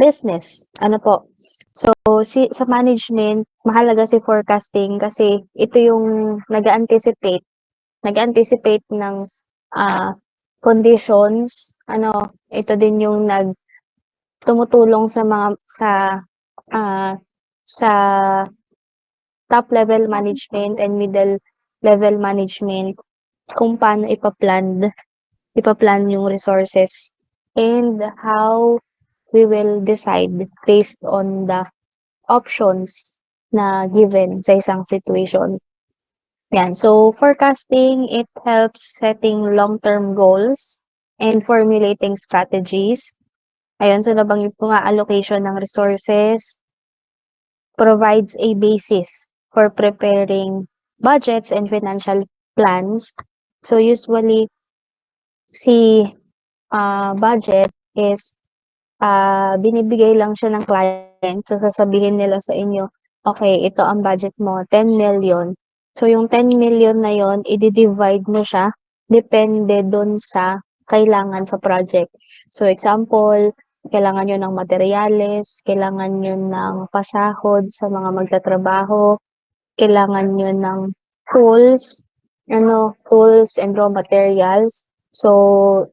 business. Ano po, so sa management mahalaga si forecasting kasi ito yung nag-a-anticipate ng, conditions, ano, ito din yung tumutulong ah, sa top level management and middle level management kung paano ipa-plan yung resources and how we will decide based on the options na given sa isang situation. Yan. So, forecasting, it helps setting long-term goals and formulating strategies. Ayun, so nabanggit ko nga allocation ng resources provides a basis for preparing budgets and financial plans. So, usually, si budget is binibigay lang siya ng client. So, sasabihin nila sa inyo, okay, ito ang budget mo, 10 million. So, yung 10 million na yon i-divide mo siya depende dun sa kailangan sa project. So, example, kailangan nyo ng materyales, kailangan nyo ng pasahod sa mga magtatrabaho, kailangan nyo ng tools, tools and raw materials. So,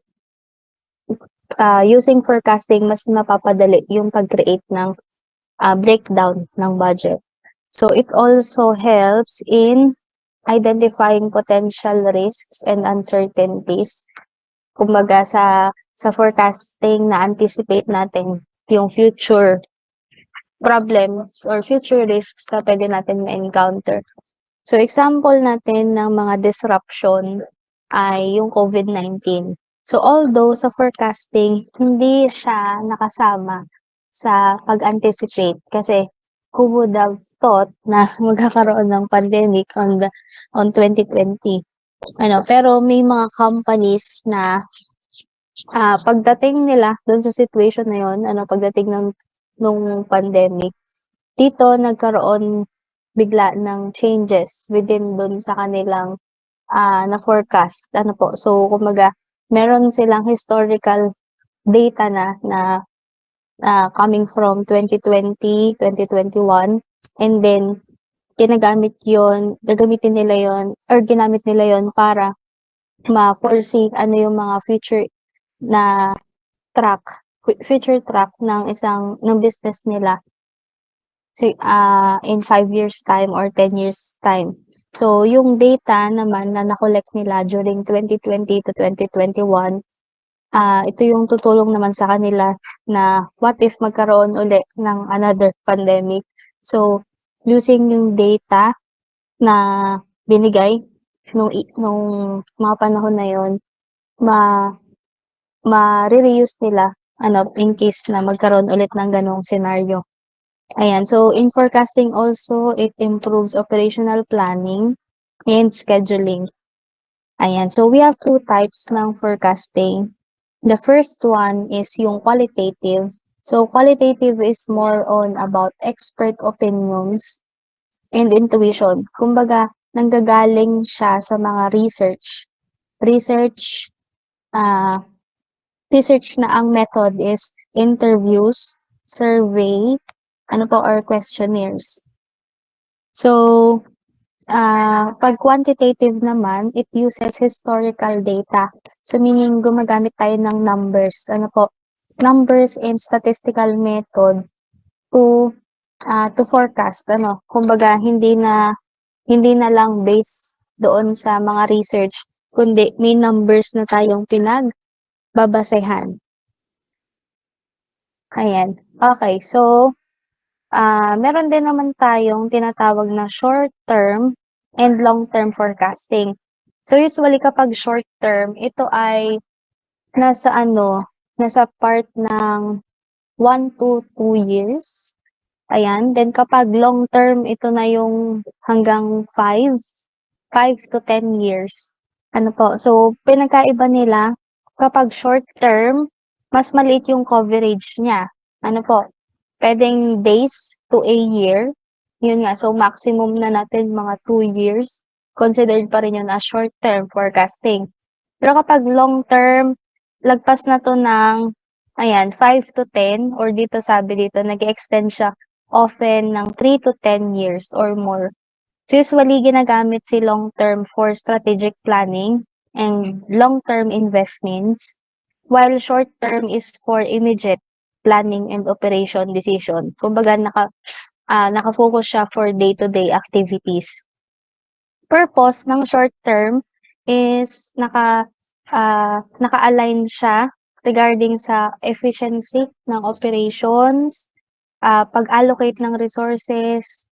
using forecasting, mas mapapadali yung pag-create ng breakdown ng budget. So, it also helps in identifying potential risks and uncertainties. Kumbaga sa forecasting na anticipate natin yung future problems or future risks na pwede natin ma-encounter. So, example natin ng mga disruption ay yung COVID-19. So, although sa forecasting, hindi siya nakasama sa pag-anticipate kasi who would have thought na magkakaroon ng pandemic on 2020. Pero may mga companies na pagdating nila dun sa situation na yun, pagdating nung pandemic, dito nagkaroon bigla ng changes within dun sa kanilang na forecast. So kumbaga meron silang historical data na coming from 2020, 2021 and then gagamitin nila yon or ginamit nila yon para ma-foresee ano yung mga na track future track ng business nila in 5 years time or 10 years time. So, yung data naman na na-collect nila during 2020 to 2021, ito yung tutulong naman sa kanila na what if magkaroon uli ng another pandemic. So, using yung data na binigay nung mga panahon na yon, ma-reuse nila in case na magkaroon ulit ng ganong scenario. Ayan, so in forecasting also, it improves operational planning and scheduling. Ayan, so we have two types ng forecasting. The first one is yung qualitative. So qualitative is more on about expert opinions and intuition. Kumbaga, nanggagaling siya sa mga Research, research na ang method is interviews, survey, or questionnaires. So, pag quantitative naman, it uses historical data. So, meaning gumagamit tayo ng numbers. Numbers and statistical method to forecast. Kumbaga, hindi na lang based doon sa mga research, kundi may numbers na tayong pinagbabasehan. Ayan. Okay, so, meron din naman tayong tinatawag na short-term and long-term forecasting. So, usually kapag short-term, ito ay nasa part ng 1 to 2 years. Ayan. Then, kapag long-term, ito na yung hanggang 5 to 10 years. So, pinagkaiba nila, kapag short-term, mas maliit yung coverage niya. Pwedeng days to a year. Yun nga, so maximum na natin mga 2 years. Considered pa rin yun as short-term forecasting. Pero kapag long-term, lagpas na to ng Ayan, 5 to 10 or dito sabi dito nag-e-extend siya often ng 3 to 10 years or more. So usually ginagamit si long term for strategic planning and long-term investments, while short term is for immediate planning and operation decision. Kumbaga naka-focus siya for day-to-day activities. Purpose ng short term is naka-align siya regarding sa efficiency ng operations, pag-allocate ng resources,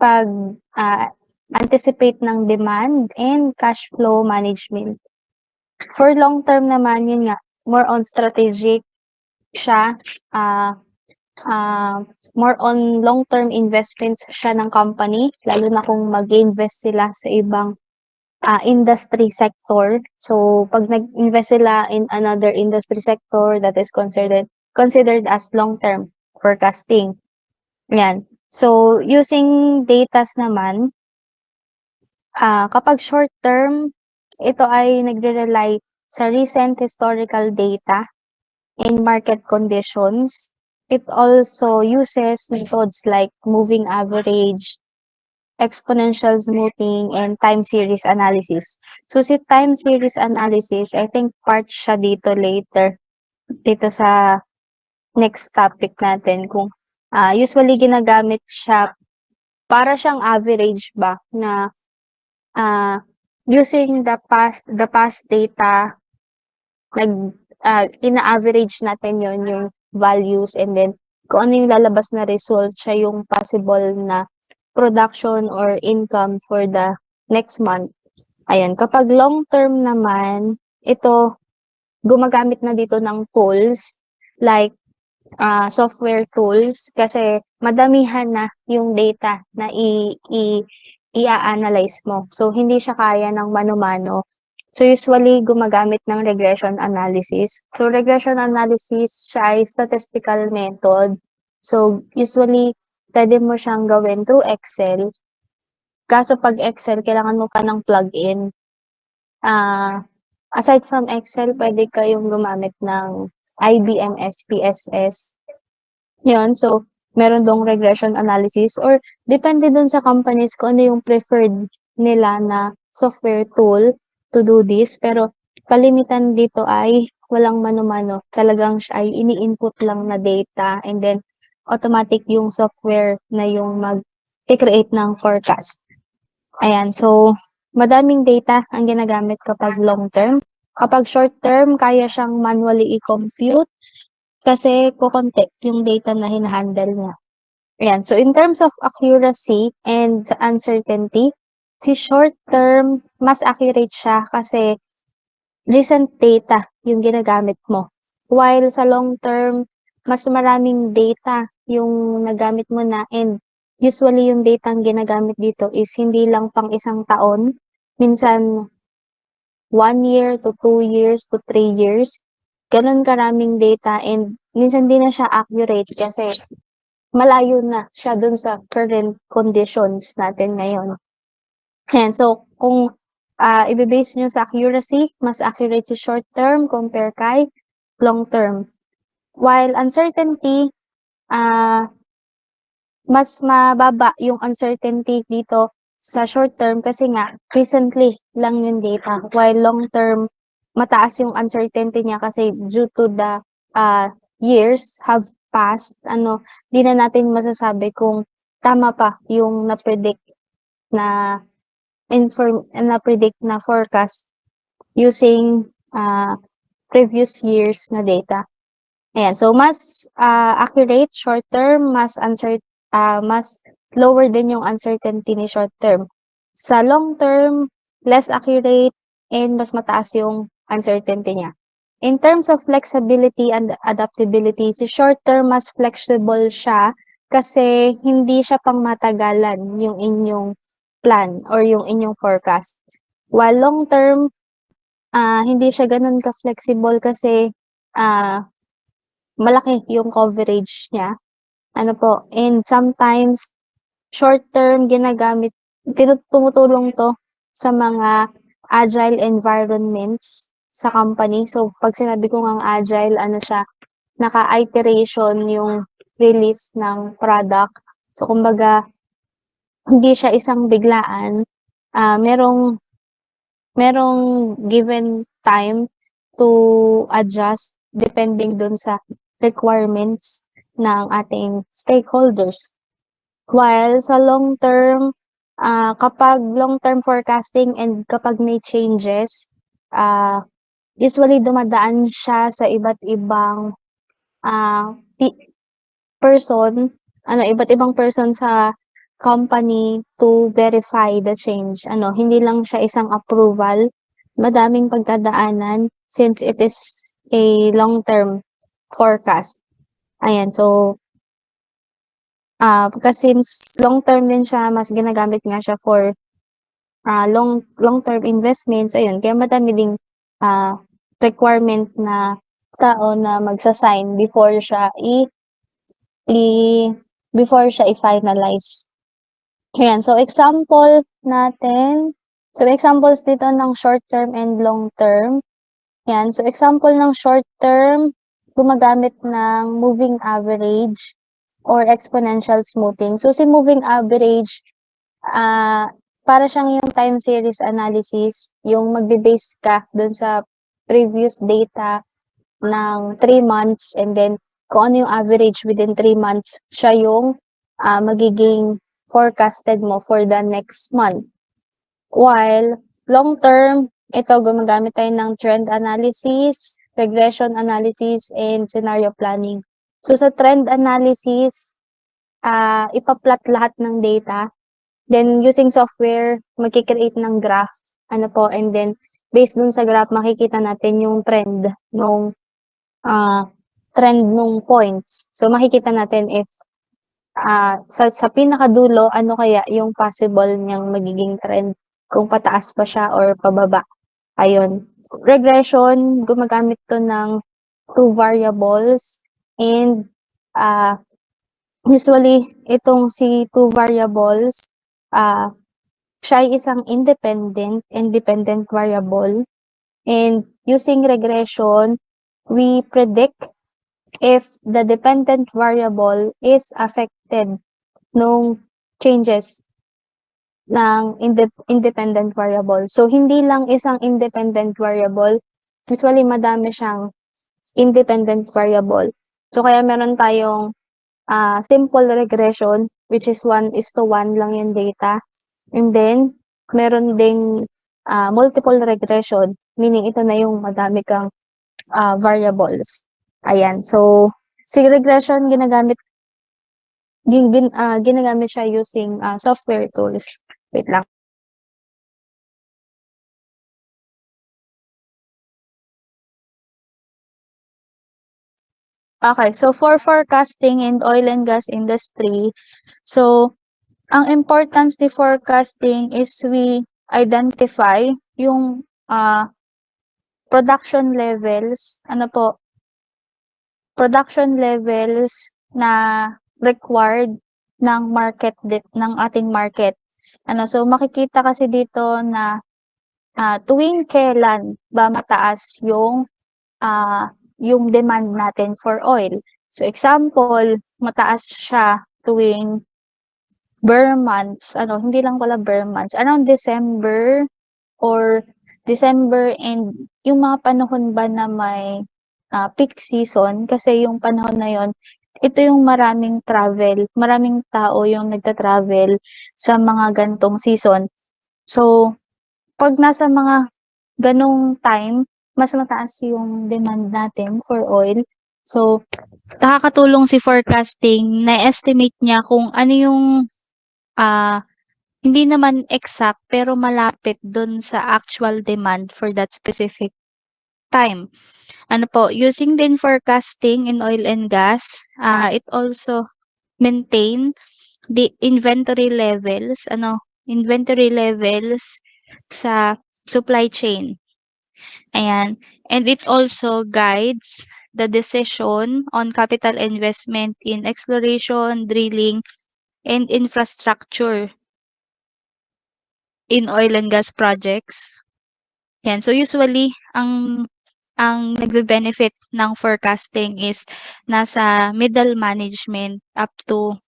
pag, ah, anticipate ng demand and cash flow management. For long term naman, yun nga, more on strategic siya, ah, more on long-term investments siya ng company, lalo na kung mag-invest sila sa ibang industry sector. So, pag nag-invest sila in another industry sector, that is considered as long-term forecasting. Yan. So, using datas naman, kapag short term, ito ay nagre-rely sa recent historical data and market conditions. It also uses methods like moving average, exponential smoothing, and time series analysis. So, si time series analysis, I think part siya dito later, dito sa next topic natin kung usually ginagamit siya para siyang average ba na using the past data, ina-average natin yon yung values, and then kung ano yung lalabas na result, siya yung possible na production or income for the next month. Ayan, kapag long term naman, ito gumagamit na dito ng tools like software tools kasi madamihan na yung data na i-a-analyze mo. So, hindi siya kaya ng mano-mano. So, usually, gumagamit ng regression analysis. So, regression analysis siya ay statistical method. So, usually, pwede mo siyang gawin through Excel. Kaso pag Excel, kailangan mo pa ng plugin. Aside from Excel, pwede kayong gumamit ng IBM SPSS. Yun, so meron dong regression analysis or depende dun sa companies kung ano yung preferred nila na software tool to do this. Pero kalimitan dito ay walang mano-mano. Talagang siya ay ini-input lang na data and then automatic yung software na yung mag-create ng forecast. Ayan, so madaming data ang ginagamit kapag long term. Kapag short term, kaya siyang manually i-compute kasi kokonti yung data na hina-handle niya. Ayan, so in terms of accuracy and uncertainty, si short term, mas accurate siya kasi recent data yung ginagamit mo. While sa long term, mas maraming data yung nagamit mo na, and usually yung data ang ginagamit dito is hindi lang pang isang taon, minsan 1 year to 2 years to 3 years. Ganun karaming data, and minsan di na siya accurate kasi malayo na siya dun sa current conditions natin ngayon. Ayan, so kung ibe-base niyo sa accuracy, mas accurate si short term compare kay long term. While uncertainty, mas mababa yung uncertainty dito sa short term kasi nga recently lang yung data. While long term, mataas yung uncertainty niya kasi due to the years have passed, di na natin masasabi kung tama pa yung na na-predict na forecast using previous years na data. Ayan, so mas accurate short term, mas lower din yung uncertainty ni short term. Sa long term, less accurate and mas mataas yung uncertainty niya. In terms of flexibility and adaptability, si short term mas flexible siya kasi hindi siya pang matagalan yung inyong plan or yung inyong forecast. While long term, hindi siya ganun ka-flexible kasi malaki yung coverage niya. And sometimes short term tumutulong 'to sa mga agile environments sa company. So, 'pag sinabi ko ngang agile, siya, naka-iteration yung release ng product. So kumbaga, hindi siya isang biglaan, merong given time to adjust depending dun sa requirements ng ating stakeholders. While sa long term, kapag long term forecasting and kapag may changes, usually dumadaan siya sa iba't ibang, ah, person, iba't ibang person sa company to verify the change. Hindi lang siya isang approval, madaming pagdadaanan since it is a long-term forecast. Ayan, so, since long-term din siya, mas ginagamit nga siya for, long-term investments, ayun, kaya madami ding, requirement na tao na magsa-sign i before siya i-finalize. Ayan, so example natin, so examples dito ng short term and long term. Ayan, so example ng short term, gumagamit ng moving average or exponential smoothing. So si moving average, para siyang yung time series analysis, yung magbe-base ka dun sa previous data ng 3 months and then kung ano yung average within 3 months, siya yung, magiging forecasted mo for the next month. While long term, ito gumagamit tayo ng trend analysis, regression analysis, and scenario planning. So sa trend analysis, ipa-plot lahat ng data. Then using software, magki-create ng graph, and then based dun sa graph, makikita natin yung ah, trend nung points. So makikita natin if, sa pinakadulo, ano kaya yung possible niyang magiging trend, kung pataas ba siya or pababa, ayun. Regression, gumagamit 'to ng 2 variables and, usually itong si 2 variables, siya ay isang independent variable, and using regression, we predict if the dependent variable is affected nung changes ng independent variable. So, hindi lang isang independent variable, usually madami siyang independent variable. So, kaya meron tayong, simple regression, which is 1:1 lang yung data. And then, meron ding, multiple regression, meaning ito na yung madami kang, variables. Ayan, so, si regression ginagamit siya using, software tools. Wait lang. Okay, so for forecasting in oil and gas industry, so ang importance ni forecasting is we identify yung, production levels, production levels na required ng ng ating market. So makikita kasi dito na, tuwing kailan ba mataas yung demand natin for oil. So example, mataas siya tuwing bare months, hindi lang pala bare months, around December or December and yung mga panahon ba na may, peak season kasi yung panahon na yon, ito yung maraming tao yung nagta-travel sa mga gantong season. So, 'pag nasa mga ganong time, mas mataas yung demand natin for oil. So, nakakatulong si forecasting, na-estimate niya kung ano yung, ah hindi naman exact pero malapit dun sa actual demand for that specific time. Using din forecasting in oil and gas, it also maintain the inventory levels sa supply chain. Ayan. And it also guides the decision on capital investment in exploration, drilling, and infrastructure in oil and gas projects. Yan. So usually, ang ang nagbe-benefit ng forecasting is nasa middle management up to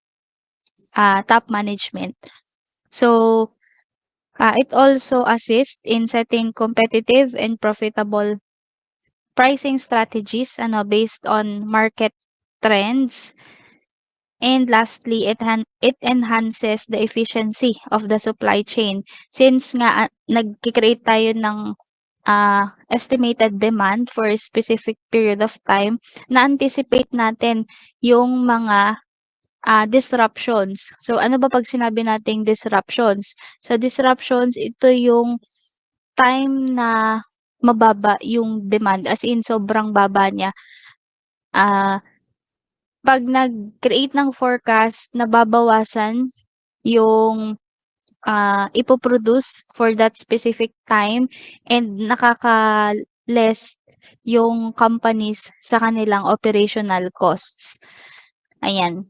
top management. So, it also assists in setting competitive and profitable pricing strategies based on market trends. And lastly, it enhances the efficiency of the supply chain since nga nagke-create tayo ng estimated demand for a specific period of time, na-anticipate natin yung mga disruptions. So, ano ba 'pag sinabi nating disruptions? Sa disruptions, ito yung time na mababa yung demand, as in sobrang baba niya. Ah, 'Pag nag-create ng forecast, nababawasan yung ipo-produce for that specific time and nakaka-less yung companies sa kanilang operational costs. Ayan.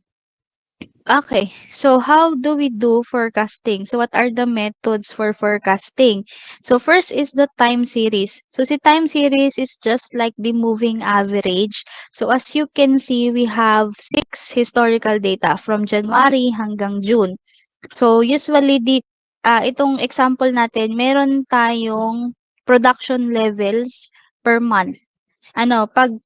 Okay. So how do we do forecasting? So what are the methods for forecasting? So first is the time series. So si time series is just like the moving average. So as you can see, we have 6 historical data from January hanggang June. So usually itong example natin, meron tayong production levels per month. Ano, 'pag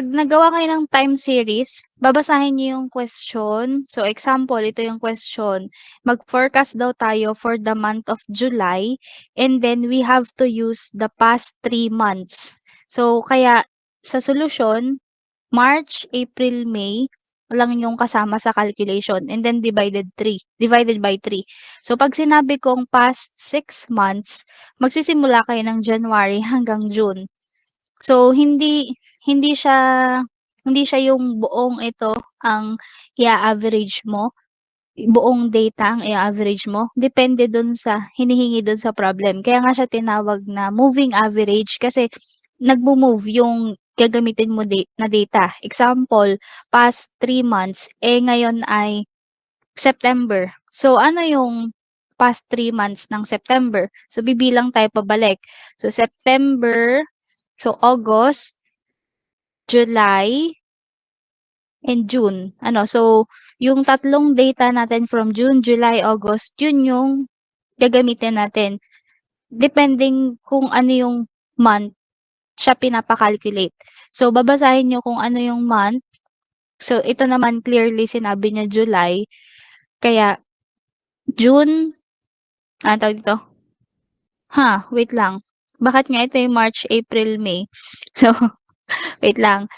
nagawa kayo ng time series, babasahin niyo yung question. So example, ito yung question. Mag-forecast daw tayo for the month of July and then we have to use the past 3 months. So kaya sa solusyon, March, April, May lang yung kasama sa calculation and then divided by 3. So 'pag sinabi kong past 6 months, magsisimula kayo ng January hanggang June. So hindi siya hindi siya yung buong ito ang i-a-average mo, buong data ang i-a-average mo, depende dun sa hinihingi dun sa problem. Kaya nga siya tinawag na moving average kasi nagmo-move yung gagamitin mo na data. Example, past 3 months, ngayon ay September. So ano yung past 3 months ng September? So bibilang tayo pabalik. So September, so August, July, and June. So yung tatlong data natin from June, July, August, yun yung gagamitin natin. Depending kung ano yung month siya pinapa-calculate. So babasahin niyo kung ano yung month. So ito naman clearly sinabi niya July, kaya June, tawag dito? Wait lang. Bakit nga ito yung March, April, May? So, wait lang.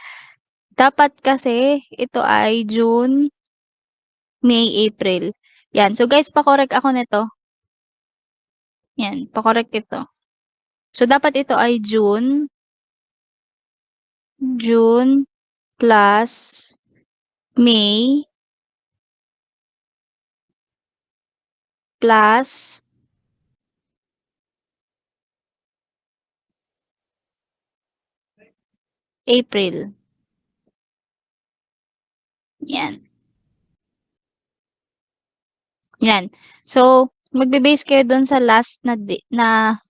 Dapat kasi ito ay June, May, April. Yan. So guys, pa-correct ako nito. Yan, pa-correct ito. So dapat ito ay June plus May plus April. Yan. Yan. So, magbe-base kayo dun sa last na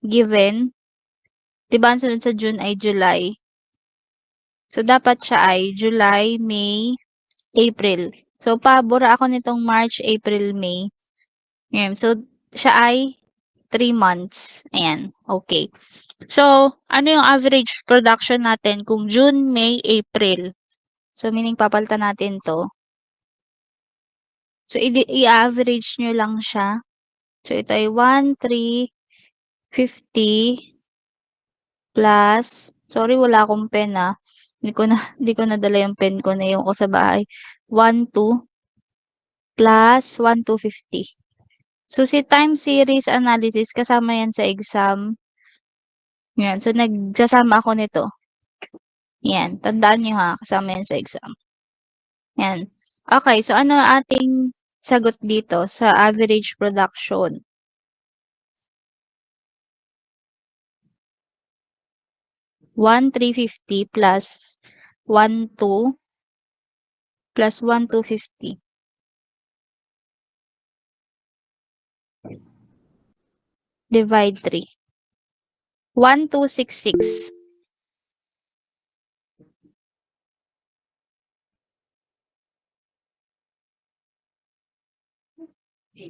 given. 'Di ba ang sunod sa June ay July. So, dapat siya ay July, May, April. So, pabura ako nitong March, April, May. Ayan. So, siya ay 3 months. Ayan. Okay. So, ano yung average production natin kung June, May, April? So, meaning papalitan natin to. So, i-average nyo lang siya. So, ito ay 1,350 plus, sorry wala akong pen hindi ko nadala yung pen ko, naiwan ko sa bahay. 1,2 plus 1,250. So, si time series analysis, kasama yan sa exam. Yan. So, nagsasama ako nito. Yan. Tandaan nyo kasama yan sa exam. Yan. Okay. So, ano ating sagot dito sa average production? 1,350 plus 1,2 plus 1,250. Divide 3. 1,266. Ha?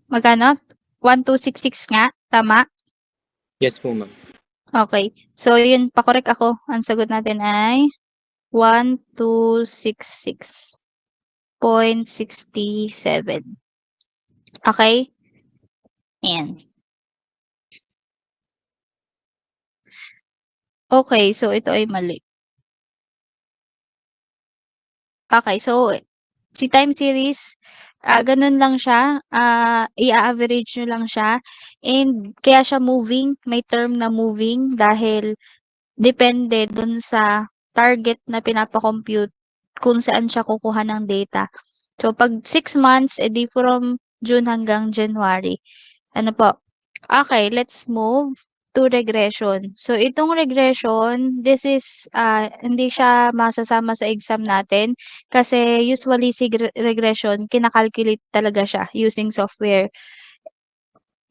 Magkano? 1,266 nga, tama? Yes po, ma'am. Okay. So, yun, pa-correct ako. Ang sagot natin ay 1,266.67. Okay? Ayan. Okay, so ito ay mali. Okay, so si time series, ganun lang siya, i-a-average niyo lang siya and kaya siya moving, may term na moving dahil depende dun sa target na pinapa-compute kung saan siya kukuha ng data. So 'pag 6 months, edi from June hanggang January. Ano po? Okay, let's move to regression. So itong regression, this is, hindi siya masasama sa exam natin kasi usually si regression kina-calculate talaga siya using software.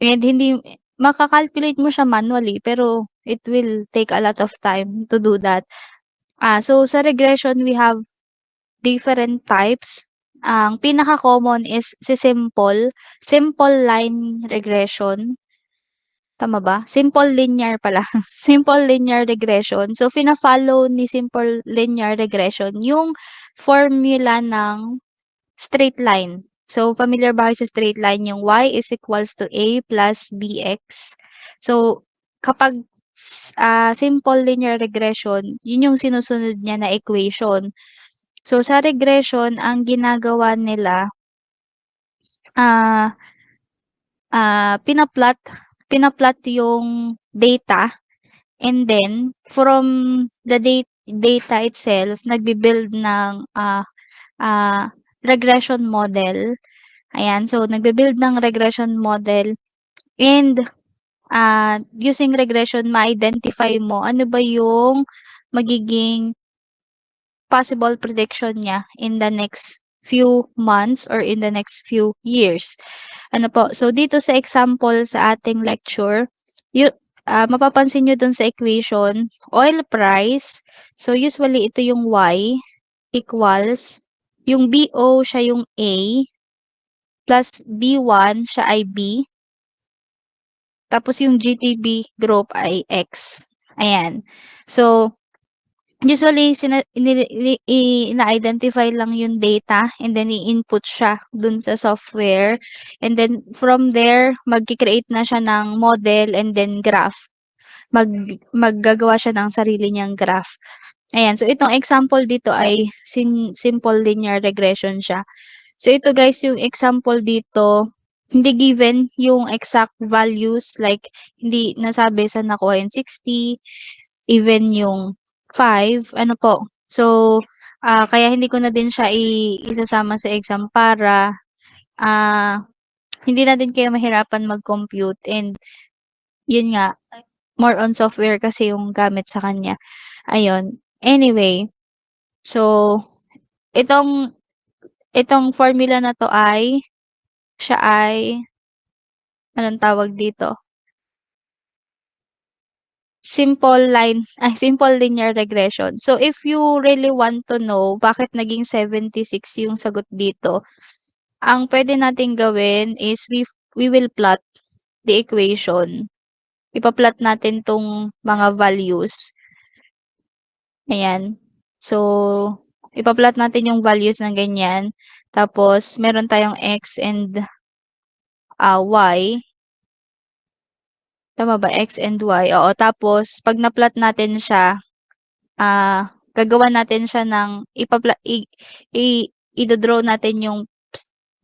And hindi maka-calculate mo siya manually pero it will take a lot of time to do that. So sa regression we have different types. Ang pinaka-common is si simple line regression. Tama ba? Simple linear pala. Simple linear regression. So, fina-follow ni simple linear regression yung formula ng straight line. So, familiar ba kayo sa straight line? Yung y is equals to a plus bx. So, kapag simple linear regression, yun yung sinusunod niya na equation. So, sa regression, ang ginagawa nila, ah, pina-plot yung data and then from the data itself nagbi-build ng, regression model. Ayan, so nagbi-build ng regression model and, using regression ma-identify mo ano ba yung magiging possible prediction niya in the next few months or in the next few years. Ano po, so dito sa example sa ating lecture, mapapansin nyo dun sa equation, oil price, so usually ito yung Y equals, yung BO siya yung A, plus B1 siya ay B, tapos yung GTB group ay X. Ayan. So, usually ina-identify lang yung data and then i-input siya dun sa software and then from there magki-create na siya ng model and then graph. Maggagawa siya ng sarili niyang graph. Ayan, so itong example dito ay simple linear regression siya. So ito guys, yung example dito, hindi given yung exact values like hindi nasabi saan nakuha yung 60, even yung 5, ano po. So, kaya hindi ko na din siya isasama sa exam para hindi na din kayo mahirapan mag-compute and yun nga, more on software kasi yung gamit sa kanya. Ayun. Anyway, so itong formula na 'to ay siya ay anong tawag dito? Simple linear regression. So, if you really want to know bakit naging 76 yung sagot dito, ang pwede nating gawin is we will plot the equation. Ipa-plot natin 'tong mga values. Ayan. So, ipa-plot natin yung values ng ganyan. Tapos meron tayong x and, y. Tama ba? X and y, oo. Tapos 'pag na-plot natin siya, gagawan natin siya ng ido-draw natin yung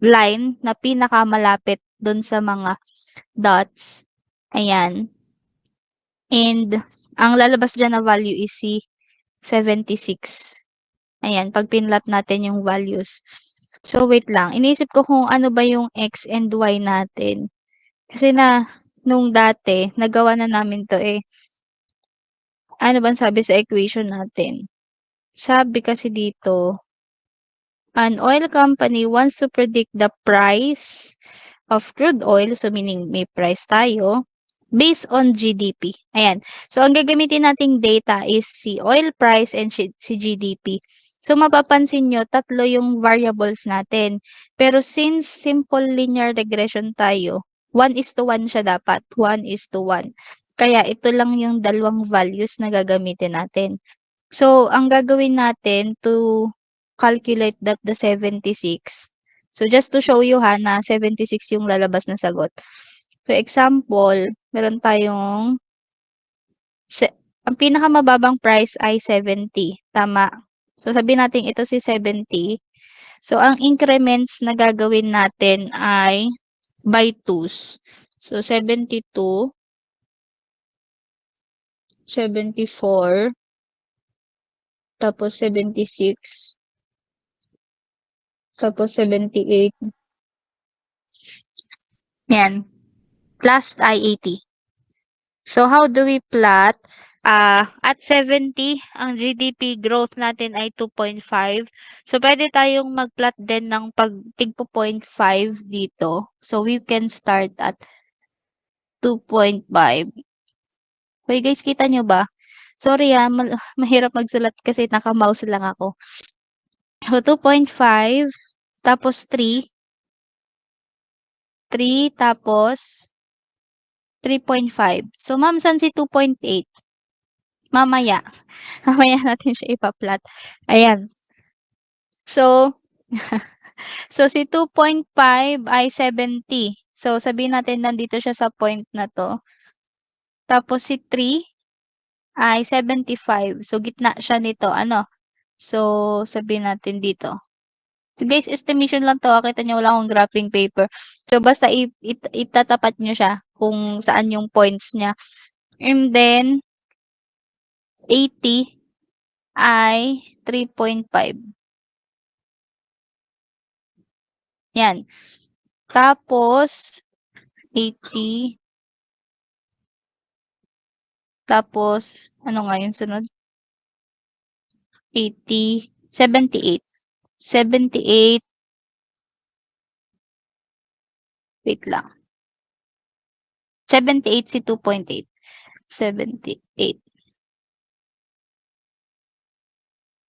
line na pinakamalapit dun sa mga dots. Ayan. And ang lalabas diyan na value is si 76. Ayan, 'pag pinlot natin yung values. So, wait lang. Iniisip ko kung ano ba yung x and y natin. Kasi nung dati, nagawa na namin 'to, eh. Ano bang sabi sa equation natin? Sabi kasi dito, an oil company wants to predict the price of crude oil, so meaning may price tayo, based on GDP. Ayan. So, ang gagamitin nating data is si oil price and si GDP. So, mapapansin nyo, tatlo yung variables natin. Pero since simple linear regression tayo, 1:1 siya dapat. 1:1. Kaya ito lang yung dalawang values na gagamitin natin. So, ang gagawin natin to calculate that the 76. So, just to show you ha, na 76 yung lalabas na sagot. For example, meron tayong ang pinakamababang price ay 70, tama. So, sabihin natin ito si 70. So, ang increments na gagawin natin ay by 2s. So, 72, 74, tapos 76, tapos 78. Yan. Last ay 80. So, how do we plot? At 70, ang GDP growth natin ay 2.5. So, pwede tayong mag-plot din ng tigpo 0.5 dito. So, we can start at 2.5. Okay guys, kita nyo ba? Sorry mahirap magsulat kasi naka-mouse lang ako. So, 2.5, tapos 3, tapos 3.5. So, ma'am, saan si 2.8? Mamaya. Mamaya natin siya ipa-plot. Ayan. So, so si 2.5 ay 70. So, sabihin natin nandito siya sa point na to. Tapos si 3 ay 75. So, gitna siya nito. Ano? So, sabihin natin dito. So, guys, estimation lang to. Kita nyo, wala akong graphing paper. So, basta itatapat nyo siya kung saan yung points niya. And then, 80 ay 3.5. Yan. Tapos, 80. Tapos, ano nga yung sunod? 80. 78. 78. Wait lang. 78 si 2.8. 78.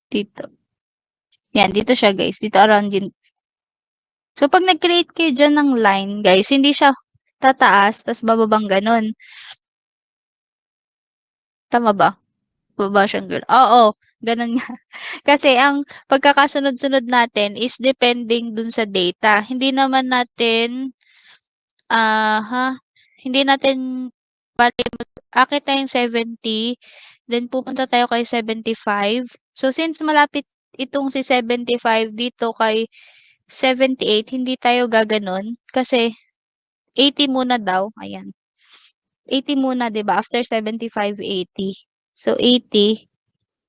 Dito. Yan, dito siya guys. Dito around yun. So, pag nag-create kayo dyan ng line, guys, hindi siya tataas, tas bababang ganun. Tama ba? Baba siyang ganun. Oo, ganun nga. Kasi ang pagkakasunod-sunod natin is depending dun sa data. Hindi naman natin, hindi natin, bali, akit tayong 70, then pupunta tayo kay 75. So, since malapit itong si 75 dito kay 78, hindi tayo gaganon. Kasi, 80 muna daw. Ayan. 80 muna, 'di ba? After 75, 80. So, 80.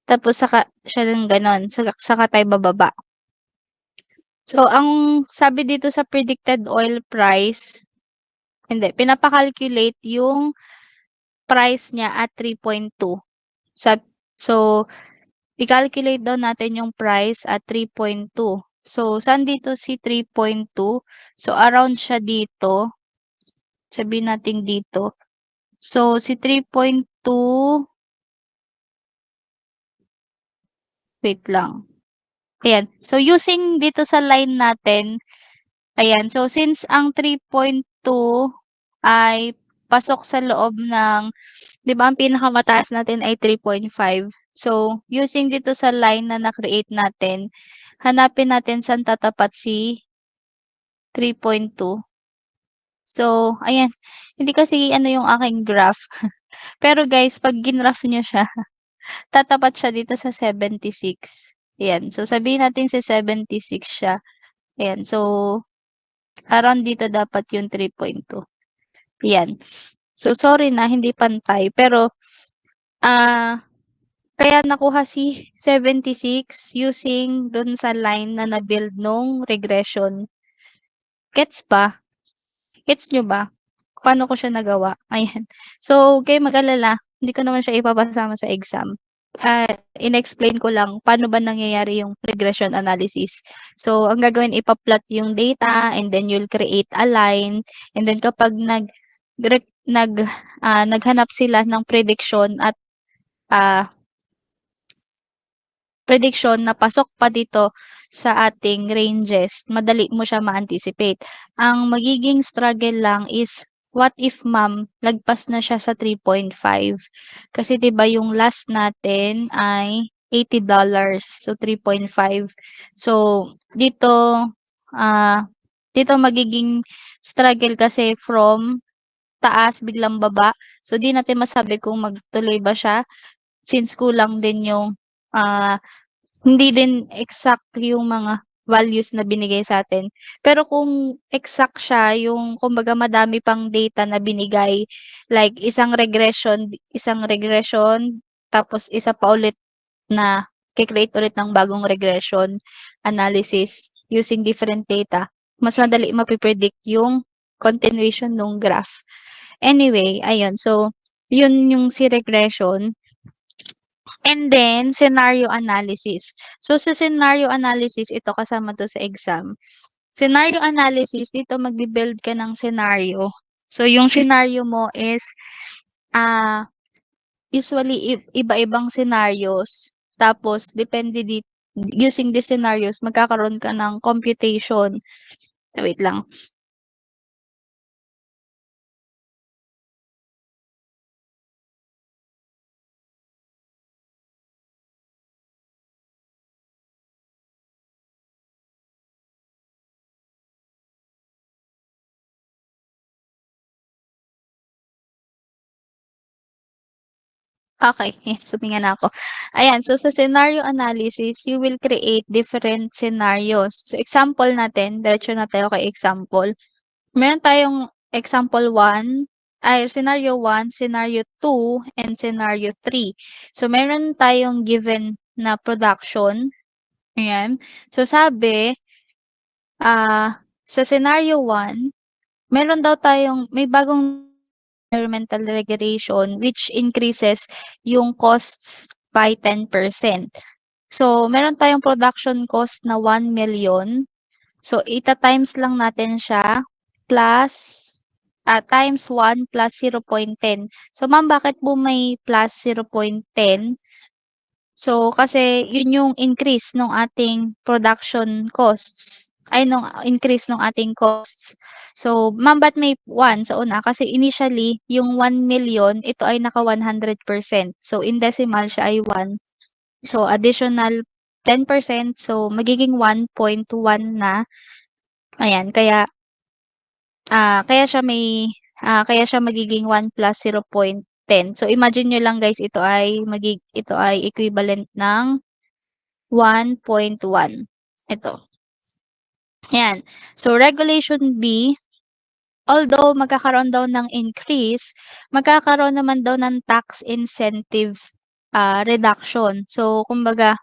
Tapos, saka siya ng ganon. Saka tayo bababa. So, ang sabi dito sa predicted oil price, hindi, pinapakalculate yung price niya at 3.2. So, i-calculate daw natin yung price at 3.2. So, saan dito si 3.2? So, around siya dito. Sabihin natin dito. So, si 3.2, wait lang. Ayan. So, using dito sa line natin, ayan. So, since ang 3.2 ay pasok sa loob ng, 'di ba, ang pinakamataas natin ay 3.5. So, using dito sa line na na-create natin, hanapin natin saan tatapat si 3.2. So, ayan. Hindi kasi ano yung aking graph. Pero guys, pag ginraph niyo siya, tatapat siya dito sa 76. Ayan. So, sabihin natin si 76 siya. Ayan. So, around dito dapat yung 3.2. Ayan. So, sorry na, hindi pantay. Pero, kaya nakuha si 76 using dun sa line na na-build nung regression. Gets ba? Gets nyo ba? Paano ko siya nagawa? Ayan. So, kayo mag-alala. Hindi ko naman siya ipapasama sa exam. In-explain ko lang paano ba nangyayari yung regression analysis. So, ang gagawin, ipa-plot yung data and then you'll create a line. And then kapag naghanap sila ng ah, prediction na pasok pa dito sa ating ranges, madali mo siya ma-anticipate. Ang magiging struggle lang is, what if ma'am, lagpas na siya sa 3.5? Kasi 'di ba yung last natin ay $80, so 3.5. So dito magiging struggle kasi from taas biglang baba. So 'di natin masabi kung magtuloy ba siya since kulang din yung, ah hindi din exact yung mga values na binigay sa'tin. Pero kung exact siya, yung kumbaga madami pang data na binigay, like isang regression, tapos isa pa ulit na ke-create ulit ng bagong regression analysis using different data, mas madali mape-predict yung continuation nung graph. Anyway, ayun. So, yun yung si regression. And then, scenario analysis. So, sa scenario analysis, ito kasama 'to sa exam. Scenario analysis, dito magbi-build ka ng scenario. So, yung scenario mo is, ah, usually iba-ibang scenarios. Tapos depende using these scenarios, magkakaroon ka ng computation. Wait lang. Okay, suminga na ako. Ayan, so sa scenario analysis, you will create different scenarios. So example natin, diretso na tayo kay example. Meron tayong example 1, scenario 1, scenario 2, and scenario 3. So meron tayong given na production, ayan. So sabi, sa scenario 1, may bagong environmental regulation which increases yung costs by 10%. So, meron tayong production cost na 1,000,000. So, ita-times lang natin siya plus, times 1 plus 0.10. So, ma'am, bakit po may plus 0.10? So, kasi yun yung increase nung ating production costs, nung increase nung ating costs. So, ma'am, ba't may 1 sa una? Kasi initially, yung 1,000,000, ito ay naka 100%. So, in decimal siya ay 1. So, additional 10%, so magiging 1.1 na. Ayan, kaya siya magiging 1 plus 0.10. So, imagine niyo lang guys, ito ay equivalent ng 1.1. Ito. Ayan. So, Regulation B, although magkakaroon daw ng increase, magkakaroon naman daw ng tax incentives reduction. So, kumbaga,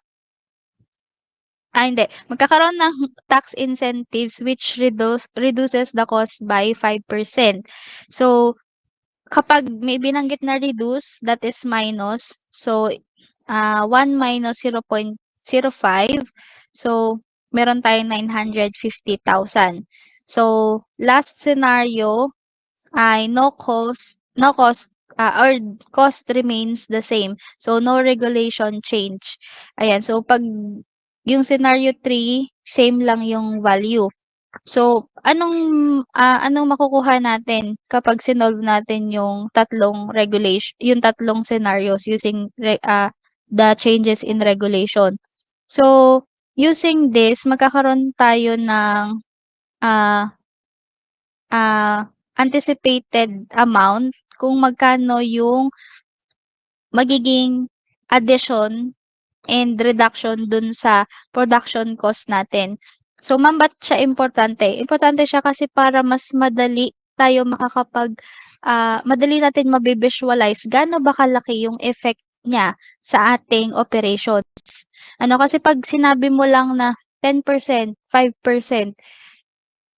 hindi. Magkakaroon ng tax incentives which reduces the cost by 5%. So, kapag may binanggit na reduce, that is minus. So, 1 minus 0.05. So, meron tayong 950,000. So, last scenario ay or cost remains the same. So, no regulation change. Ayan. So, pag yung scenario 3, same lang yung value. So, anong makukuha natin kapag sinolve natin yung tatlong scenarios using the changes in regulation. So, using this, magkakaroon tayo ng ah, anticipated amount kung magkano yung magiging addition and reduction dun sa production cost natin. So, ma'am, ba't siya importante? Importante siya kasi para mas madali tayo madali natin mabi-visualize gaano ba kalaki yung effect niya sa ating operations. Kasi 'pag sinabi mo lang na 10%, 5%,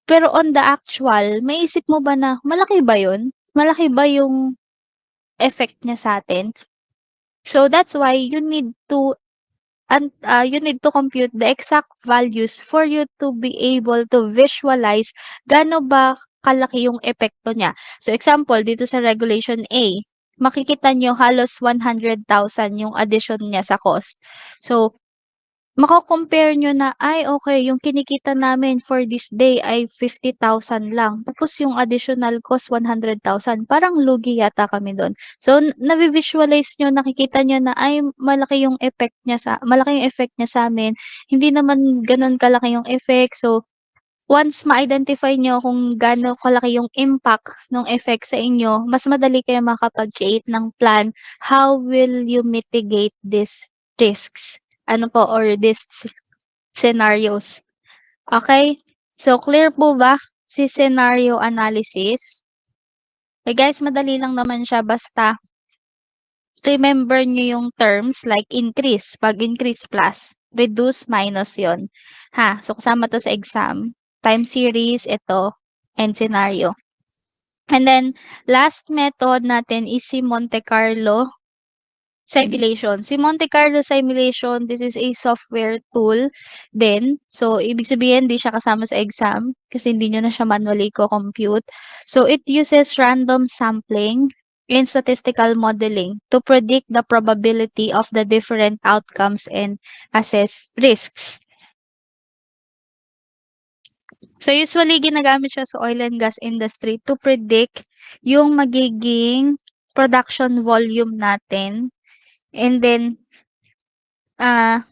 pero on the actual, maisip mo ba na malaki ba yun? Malaki ba yung effect niya sa'tin? So, that's why you need to compute the exact values for you to be able to visualize gaano ba kalaki yung epekto niya. So example, dito sa Regulation A, makikita nyo halos 100,000 yung addition niya sa cost. So, mako-compare nyo na, ay okay, yung kinikita namin for this day ay 50,000 lang. Tapos yung additional cost 100,000. Parang lugi yata kami dun. So, navi-visualize nyo, nakikita nyo na ay malaki yung effect niya sa amin. Hindi naman ganun kalaki yung effect. So, once ma-identify nyo kung gaano kalaki yung impact ng effect sa inyo, mas madali kayo makapag-create ng plan. How will you mitigate these risks? Ano po, or these scenarios? Okay? So, clear po ba si scenario analysis? Eh guys, madali lang naman siya basta remember nyo yung terms like increase, pag increase plus, reduce minus yon. Ha, so kasama to sa exam. Time series, ito, and scenario. And then, last method natin is si Monte Carlo simulation. Si Monte Carlo simulation, this is a software tool din. So, ibig sabihin, di siya kasama sa exam kasi hindi nyo na siya manually compute. So, it uses random sampling and statistical modeling to predict the probability of the different outcomes and assess risks. So, usually, ginagamit siya sa oil and gas industry to predict yung magiging production volume natin. And then, ah,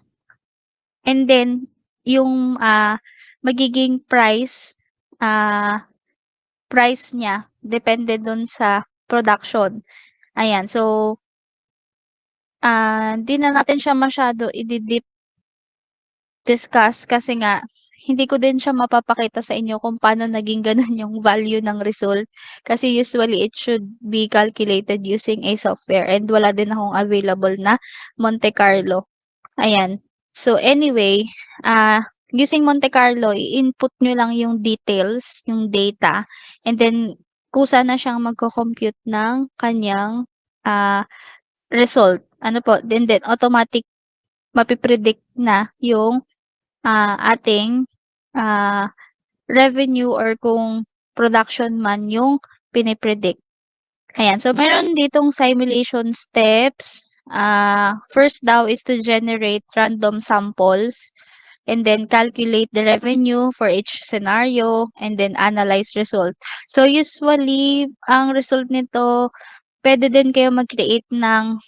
yung magiging price niya depende dun sa production. Ayan, so, di na natin siya masyado i-deep discuss kasi nga hindi ko din siya mapapakita sa inyo kung paano naging gano'n yung value ng result. Kasi usually it should be calculated using a software and wala din akong available na Monte Carlo. Ayan. So anyway, using Monte Carlo, i-input nyo lang yung details, yung data, and then kusa na siyang magko-compute ng kanyang result. Ano po, then automatic mapipredict na yung ating revenue or kung production man yung pinipredict. Ayan. So, meron ditong simulation steps. First daw is to generate random samples and then calculate the revenue for each scenario and then analyze result. So, usually, ang result nito, pwede din kayo mag-create ng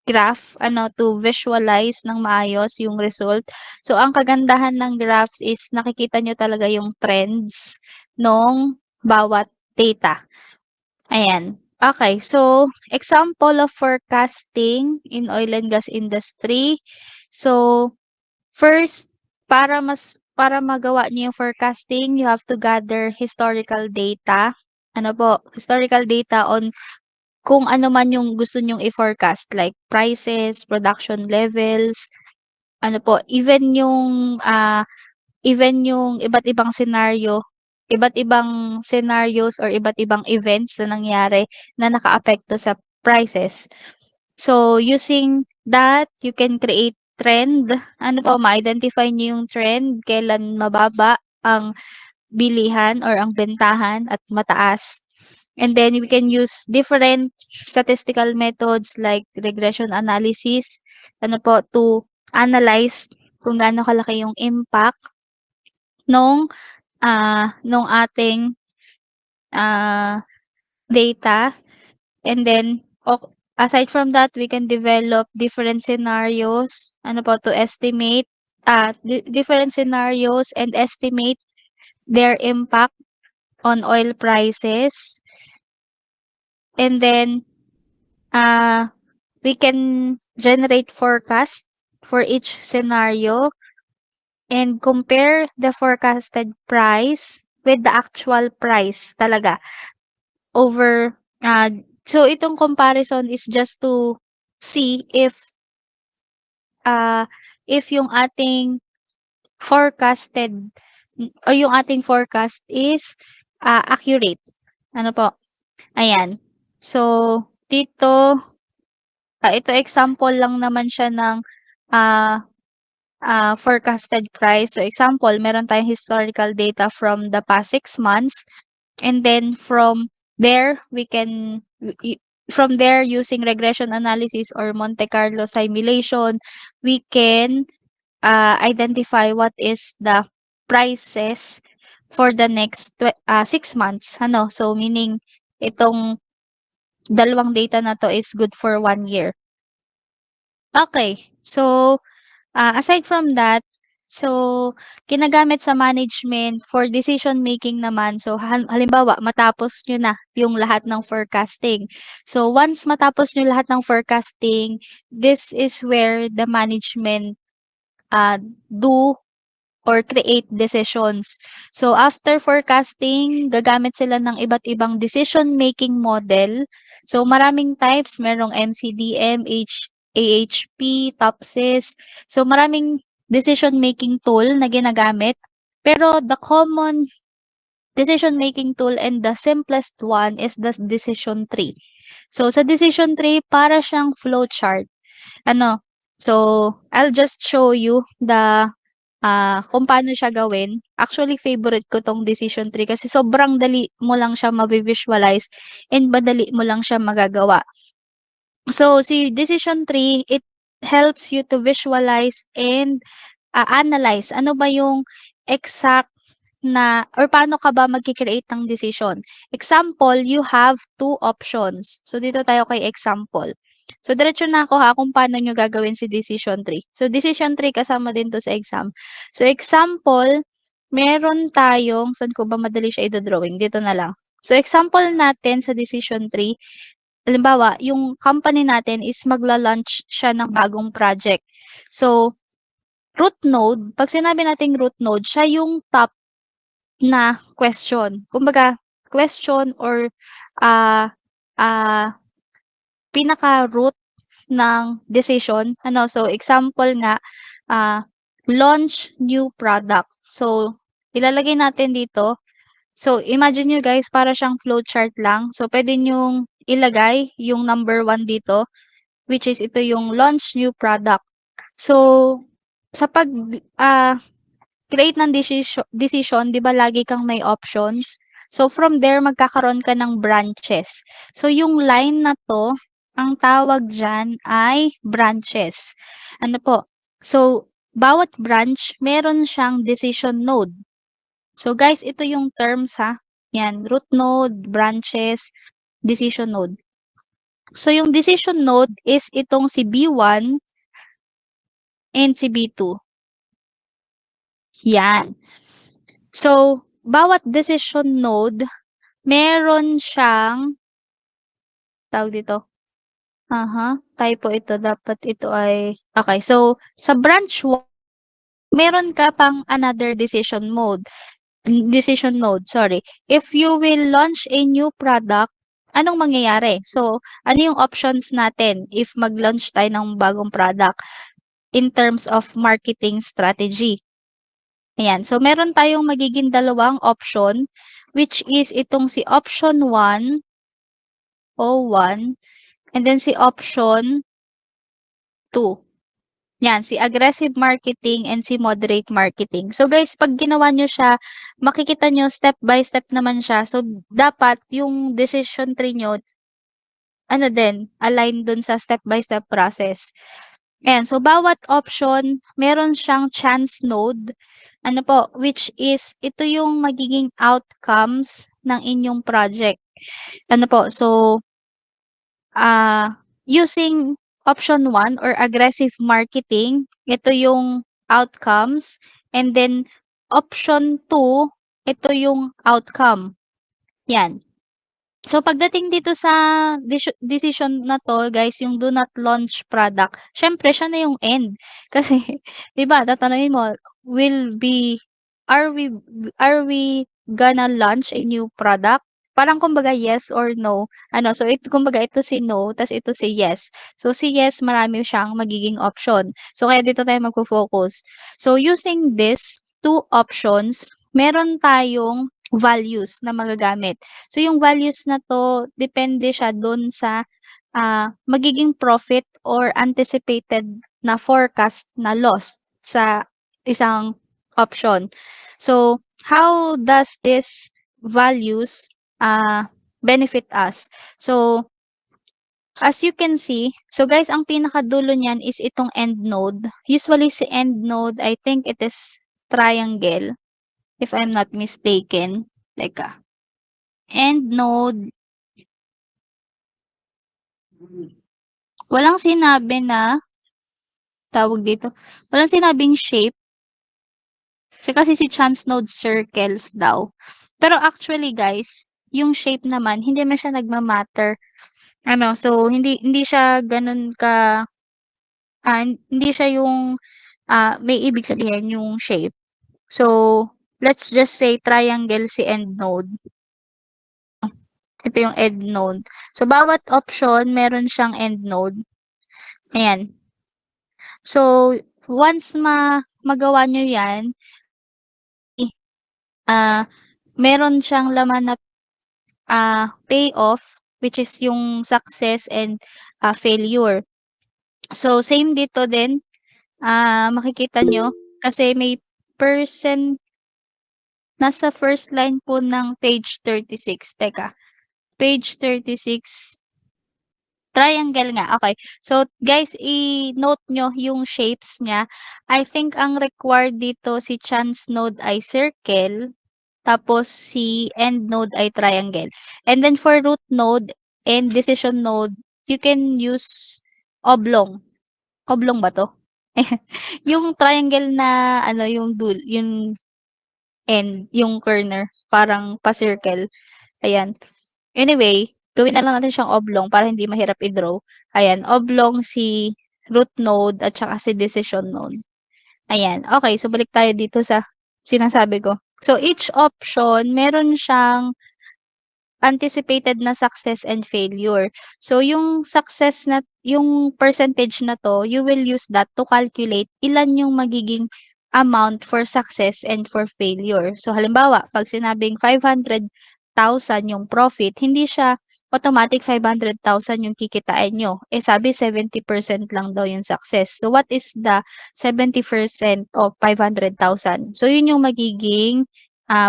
graph to visualize ng maayos yung result. So, ang kagandahan ng graphs is nakikita nyo talaga yung trends nung bawat data. Ayan. Okay, so example of forecasting in oil and gas industry. So, first, para magawa niyo yung forecasting, you have to gather historical data. Ano po? Historical data on kung ano man yung gusto nyong i-forecast like prices, production levels, ano po, even yung iba't ibang scenarios or iba't ibang events na nangyari na nakaapekto sa prices. So, using that, you can create trend. Ano po, ma-identify niyo yung trend, kailan mababa ang bilihan or ang bentahan at mataas. And then we can use different statistical methods like regression analysis, to analyze kung gaano kalaki yung impact nung ating data. And then, aside from that, we can develop different scenarios, to estimate different scenarios and estimate their impact on oil prices. And then, we can generate forecast for each scenario and compare the forecasted price with the actual price talaga over so itong comparison is just to see if yung ating forecasted o yung ating forecast is accurate. Ano po? Ayan. So, dito, ito example lang naman siya ng forecasted price. So, example, meron tayong historical data from the past 6 months. And then from there, from there, using regression analysis or Monte Carlo simulation, we can identify what is the prices for the next 6 months. Ano? So, meaning, itong dalawang data na to is good for 1 year. Okay. So, aside from that, so ginagamit sa management for decision making naman. So halimbawa, matapos nyo na yung lahat ng forecasting. So once matapos nyo lahat ng forecasting, this is where the management do or create decisions. So after forecasting, gagamit sila ng iba't ibang decision making model. So maraming types, merong MCDM, AHP, TOPSIS. So maraming decision making tool na ginagamit. Pero the common decision making tool and the simplest one is the decision tree. So sa decision tree, para siyang flowchart. Ano? So I'll just show you kung paano siya gawin. Actually, favorite ko tong decision tree kasi sobrang dali mo lang siya mabi-visualize and madali mo lang siya magagawa. So, si decision tree, it helps you to visualize and analyze. Ano ba yung exact na or paano ka ba magki-create ng decision? Example, you have two options. So, dito tayo kay example. So, diretso na ako kung paano nyo gagawin si decision tree. So, decision tree kasama din to sa exam. So, example, meron tayong, saan ko ba madali siya i-drawing? Dito na lang. So, example natin sa decision tree, halimbawa, yung company natin is magla-launch siya ng bagong project. So, root node, pag sinabi nating root node, siya yung top na question. Kumbaga, question or ah ah pinaka-root ng decision. Ano, so example nga, launch new product. So, ilalagay natin dito. So, imagine nyo guys, para siyang flowchart lang. So, pwede nyong ilagay yung number 1 dito, which is ito yung launch new product. So, sa create ng decision, 'di ba lagi kang may options? So from there magkakaroon ka ng branches. So yung line na 'to, ang tawag diyan ay branches. Ano po? So bawat branch meron siyang decision node. So guys, ito yung terms ha. Yan, root node, branches, decision node. So yung decision node is itong si B1 and si B2. Yan. So, bawat decision node, meron siyang, tawag dito, typo ito, dapat ito ay, okay, so, sa branch 1, meron ka pang another decision node, sorry. If you will launch a new product, anong mangyayari? So, ano yung options natin if mag-launch tayo ng bagong product in terms of marketing strategy? Ayan. So, meron tayong magiging dalawang option, which is itong si option 1, O1, and then si option 2. Yan, si aggressive marketing and si moderate marketing. So, guys, pag ginawa nyo siya, makikita nyo step by step naman siya. So, dapat yung decision tree nyo, align dun sa step by step process. Ayan, so bawat option, meron siyang chance node, which is, ito yung magiging outcomes ng inyong project. So, using option 1 or aggressive marketing, ito yung outcomes, and then option 2, ito yung outcome. Yan. So, pagdating dito sa decision na 'to, guys, yung do not launch product, siyempre siya na yung end. Kasi 'di ba tatanungin mo, will be are we are we gonna launch a new product? Parang kumbaga yes or no. So kumbaga ito si no, tas ito si yes. So, si yes marami siyang magiging option. So, kaya dito tayo magfo-focus. So, using this two options, meron tayong values na magagamit. So, yung values na 'to, depende siya dun sa, magiging profit or anticipated na forecast na loss sa isang option. So, how does this values benefit us. So, as you can see, so guys, ang pinakadulo niyan is itong end node. Usually si end node, I think it is triangle, if I'm not mistaken. Teka. End node, walang sinabi na, tawag dito, walang sinabing shape. So, kasi si chance node circles daw. Pero actually guys, yung shape naman, hindi man siya nagma-matter. So, hindi siya ganun ka, hindi siya yung, may ibig sabihin yung shape. So, let's just say triangle si end node. Ito yung end node. So, bawat option, meron siyang end node. Ayan. So, once magawa nyo yan, meron siyang laman na payoff, which is yung success and failure. So, same dito din. Makikita nyo, kasi may nasa first line po ng page 36. Teka, page 36, triangle nga. Okay. So, guys, i-note nyo yung shapes niya. I think ang required dito si chance node ay circle, tapos si end node ay triangle. And then for root node and decision node, you can use oblong. Oblong ba to? Yung triangle na yung yung end, yung corner, parang pa-circle. Ayan. Anyway, gawin na lang natin siyang oblong para hindi mahirap i-draw. Ayan, oblong si root node at saka si decision node. Ayan. Okay, so balik tayo dito sa sinasabi ko. So, each option, meron siyang anticipated na success and failure. So, yung percentage na to, you will use that to calculate ilan yung magiging amount for success and for failure. So, halimbawa, pag sinabing 500,000 yung profit, hindi siya automatic 500,000 yung kikitain nyo. Sabi 70% lang daw yung success. So, what is the 70% of 500,000? So, yun yung magiging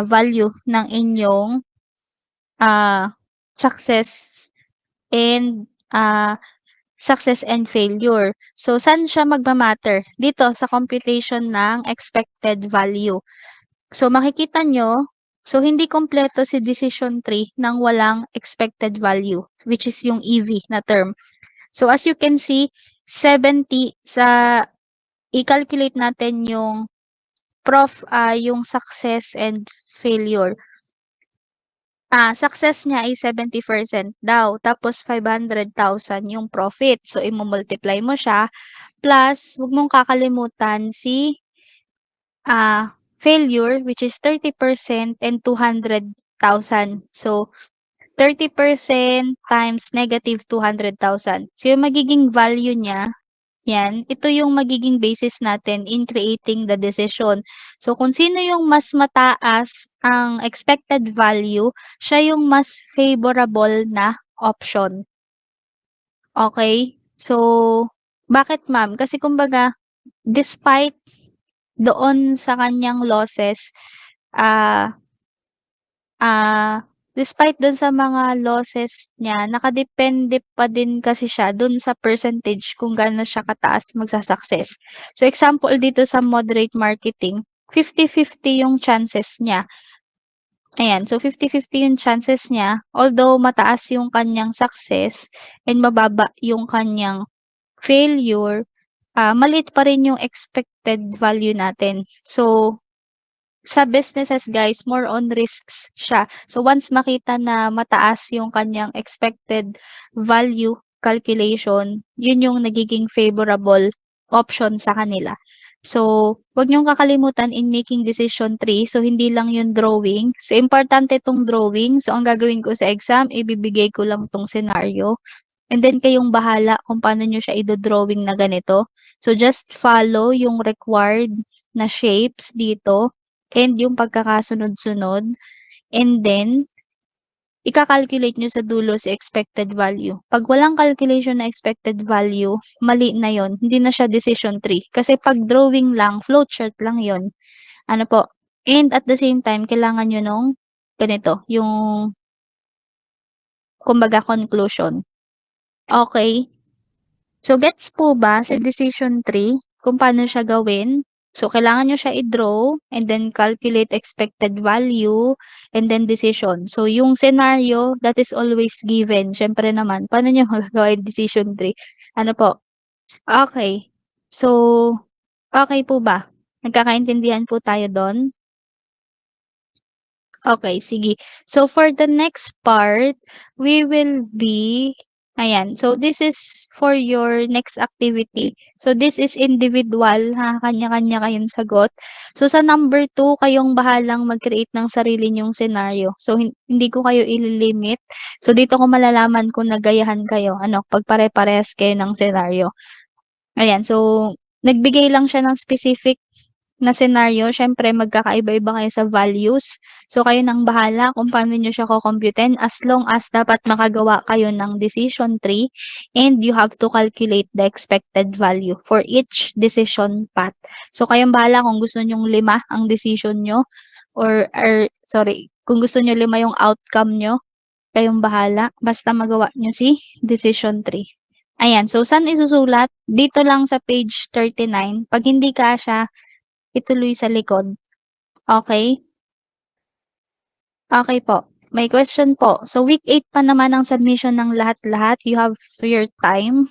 value ng inyong success and success and failure. So, saan siya magma-matter? Dito sa computation ng expected value. So, makikita nyo, so hindi kompleto si decision tree nang walang expected value, which is yung EV na term. So, as you can see, 70 i-calculate natin yung yung success and failure. Success niya ay 70% daw, tapos 500,000 yung profit. So, i-multiply mo siya, plus, huwag mong kakalimutan si failure, which is 30% and 200,000. So, 30% times negative 200,000. So, yung magiging value niya, yan, ito yung magiging basis natin in creating the decision. So, kung sino yung mas mataas ang expected value, siya yung mas favorable na option. Okay? So, bakit ma'am? Kasi kumbaga, despite doon sa kanyang losses, ah despite dun sa mga losses niya, nakadepende pa din kasi siya dun sa percentage kung gaano siya kataas magsa-success. So, example dito sa moderate marketing, 50-50 yung chances niya. Ayan, so 50-50 yung chances niya, although mataas yung kanyang success and mababa yung kanyang failure, maliit pa rin yung expected value natin. So, sa businesses guys, more on risks siya. So once makita na mataas yung kanyang expected value calculation, yun yung nagiging favorable option sa kanila. So, wag niyong kakalimutan in making decision tree. So, hindi lang yung drawing. So, importante itong drawing. So, ang gagawin ko sa exam, ibibigay ko lang tong scenario. And then, kayong bahala kung paano nyo siya i-drawing na ganito. So, just follow yung required na shapes dito and yung pagkakasunod-sunod. And then, ika-calculate nyo sa dulo si expected value. Pag walang calculation na expected value, mali na yon. Hindi na siya decision tree. Kasi pag drawing lang, flowchart lang yon. Ano po? And at the same time, kailangan nyo nung ganito, yung kumbaga conclusion. Okay. So, gets po ba sa decision tree kung paano siya gawin? So, kailangan nyo siya i-draw and then calculate expected value and then decision. So, yung scenario, that is always given. Siyempre naman, paano nyo magagawa yung decision tree? Ano po? Okay. So, okay po ba? Nagkakaintindihan po tayo doon? Okay, sige. So, for the next part, we will be ayan. So, this is for your next activity. So, this is individual, ha, kanya-kanya kayong sagot. So, sa number 2, kayong bahalang mag-create ng sarili niyong scenario. So, hindi ko kayo ililimit. So, dito ko malalaman kung nagayahan kayo, ano, pag pare-parehas kayo ng scenario. Ayan, so, nagbigay lang siya ng specific na senaryo, siyempre magkakaiba-iba kayo sa values. So, kayo nang bahala kung paano nyo siya kukomputin as long as dapat makagawa kayo ng decision tree and you have to calculate the expected value for each decision path. So, kayong bahala kung gusto nyong 5 ang decision nyo or sorry, kung gusto nyo 5 yung outcome nyo, kayong bahala. Basta magawa nyo si decision tree. Ayan, so saan isusulat? Dito lang sa page 39. Pag hindi kasya, ituloy sa likod. Okay? Okay po. May question po. So, week 8 pa naman ang submission ng lahat-lahat. You have your time.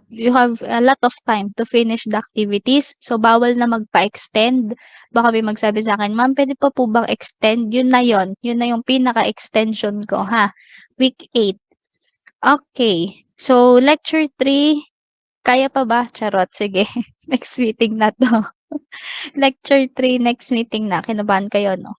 You have a lot of time to finish the activities. So, bawal na magpa-extend. Baka may magsabi sa akin, ma'am, pwede pa po bang extend? Yun na yun. Yun na yung pinaka-extension ko, ha? Week 8. Okay. So, lecture 3, kaya pa ba? Charot. Sige. Next meeting na to. Lecture 3, next meeting na. Kinabahan kayo, no?